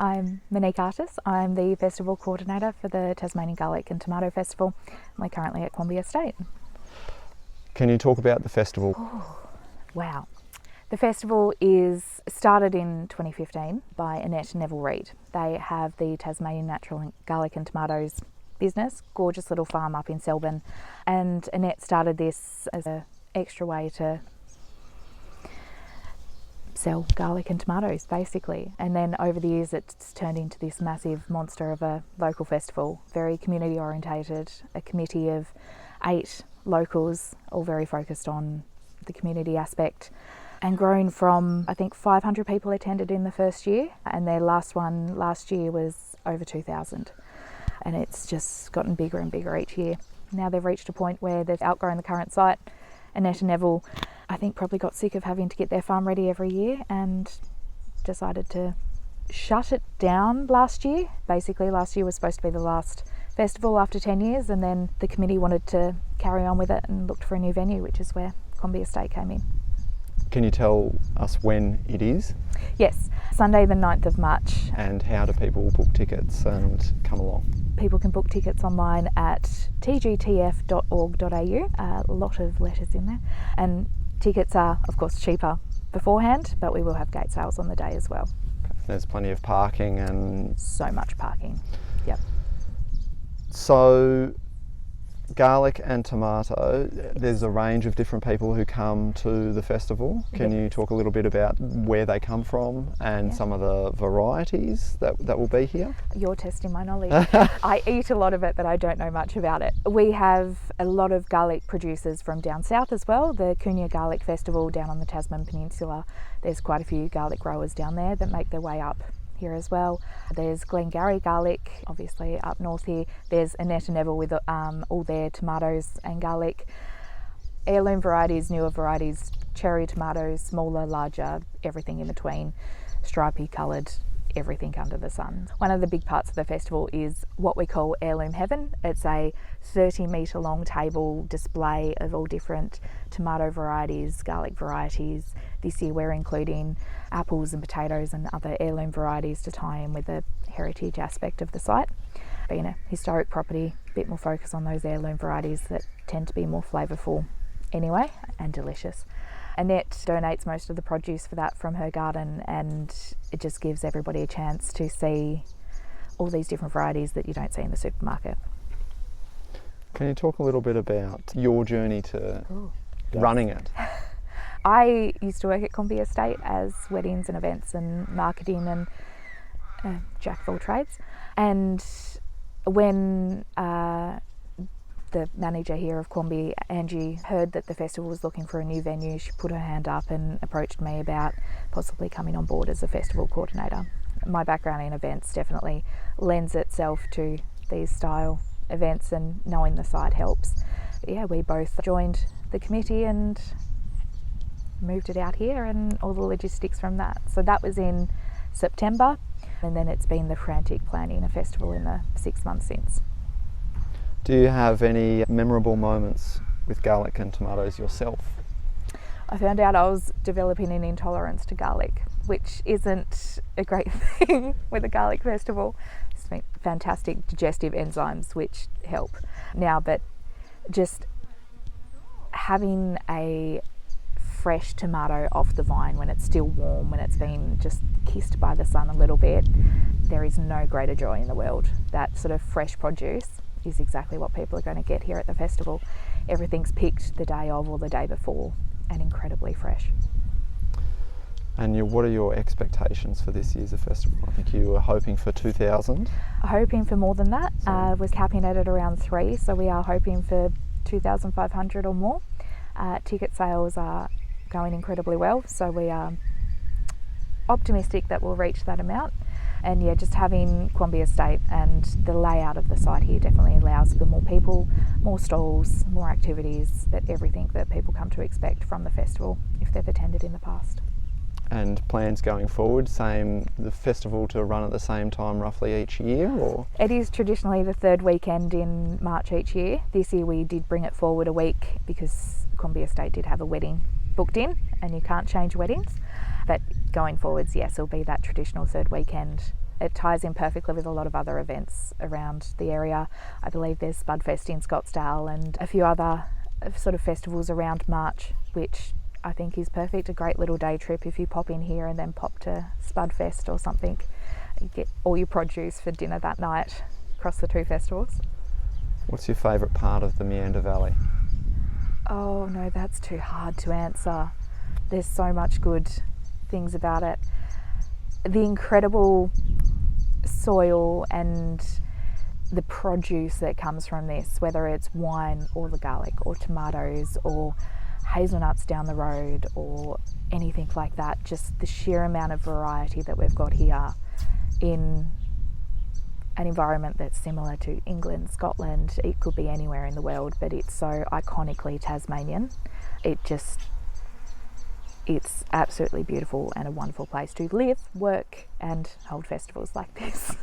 I'm Monique Artis. I'm the Festival Coordinator for the Tasmanian Garlic and Tomato Festival. We're currently at Quamby Estate. Can you talk about the festival? Wow. The festival is started in 2015 by Annette and Neville Reid. They have the Tasmanian Natural Garlic and Tomatoes business, gorgeous little farm up in Selborne. And Annette started this as an extra way to sell garlic and tomatoes basically, and then over the years it's turned into this massive monster of a local festival, very community orientated, a committee of 8 locals, all very focused on the community aspect, and grown from, I think, 500 people attended in the first year, and their last one last year was over 2,000, and it's just gotten bigger and bigger each year. Now they've reached a point where they've outgrown the current site. Annette and Neville, I think, probably got sick of having to get their farm ready every year and decided to shut it down last year. Basically, last year was supposed to be the last festival after 10 years, and then the committee wanted to carry on with it and looked for a new venue, which is where Quamby Estate came in. Can you tell us when it is? Yes, Sunday the 9th of March. And how do people book tickets and come along? People can book tickets online at tgtf.org.au, a lot of letters in there, and tickets are of course cheaper beforehand, but we will have gate sales on the day as well. There's plenty of parking and... So much parking, yep. So garlic and tomato, there's a range of different people who come to the festival. Can you talk a little bit about where they come from and some of the varieties that will be here? You're testing my knowledge. I eat a lot of it, but I don't know much about it. We have a lot of garlic producers from down south as well. The Cunha Garlic Festival down on the Tasman Peninsula, there's quite a few garlic growers down there that make their way up here as well. There's Glengarry Garlic, obviously up north here. There's Annette and Neville with all their tomatoes and garlic. Heirloom varieties, newer varieties, cherry tomatoes, smaller, larger, everything in between, stripy coloured, everything under the sun. One of the big parts of the festival is what we call Heirloom Heaven. It's a 30-metre long table display of all different tomato varieties, garlic varieties. This year we're including apples and potatoes and other heirloom varieties to tie in with the heritage aspect of the site. Being a historic property, a bit more focus on those heirloom varieties that tend to be more flavourful anyway and delicious. Annette donates most of the produce for that from her garden, and it just gives everybody a chance to see all these different varieties that you don't see in the supermarket. Can you talk a little bit about your journey to running it? I used to work at Quamby Estate as weddings and events and marketing and jack of all trades. And when the manager here of Quamby, Angie, heard that the festival was looking for a new venue, she put her hand up and approached me about possibly coming on board as a festival coordinator. My background in events definitely lends itself to these style events, and knowing the site helps. But yeah, we both joined the committee and moved it out here and all the logistics from that. So that was in September, and then it's been the frantic planning a festival in the 6 months since. Do you have any memorable moments with garlic and tomatoes yourself? I found out I was developing an intolerance to garlic, which isn't a great thing with a garlic festival. It's been fantastic digestive enzymes which help now, but just having a fresh tomato off the vine when it's still warm, when it's been just kissed by the sun a little bit, there is no greater joy in the world. That sort of fresh produce is exactly what people are going to get here at the festival. Everything's picked the day of or the day before and incredibly fresh. And what are your expectations for this year's festival? I think you were hoping for 2,000. Hoping for more than that. We're capping it at around 3, so we are hoping for 2,500 or more. Ticket sales are going incredibly well, so we are optimistic that we'll reach that amount. And yeah, just having Quamby Estate and the layout of the site here definitely allows for more people, more stalls, more activities, everything that people come to expect from the festival if they've attended in the past. And plans going forward, the festival to run at the same time roughly each year, or? It is traditionally the third weekend in March each year. This year we did bring it forward a week because Quamby Estate did have a wedding booked in and you can't change weddings. But going forwards, yes, it'll be that traditional third weekend it ties in perfectly with a lot of other events around the area. I believe there's Spudfest in Scottsdale and a few other sort of festivals around March, which I think is perfect. A great little day trip if you pop in here and then pop to Spudfest or something. You get all your produce for dinner that night across the two festivals. What's your favourite part of the Meander Valley? Oh no, that's too hard to answer. There's so much good things about it. The incredible soil and the produce that comes from this, whether it's wine or the garlic or tomatoes or hazelnuts down the road or anything like that, just the sheer amount of variety that we've got here in an environment that's similar to England, Scotland. It could be anywhere in the world, but it's so iconically Tasmanian. It's absolutely beautiful and a wonderful place to live, work and hold festivals like this.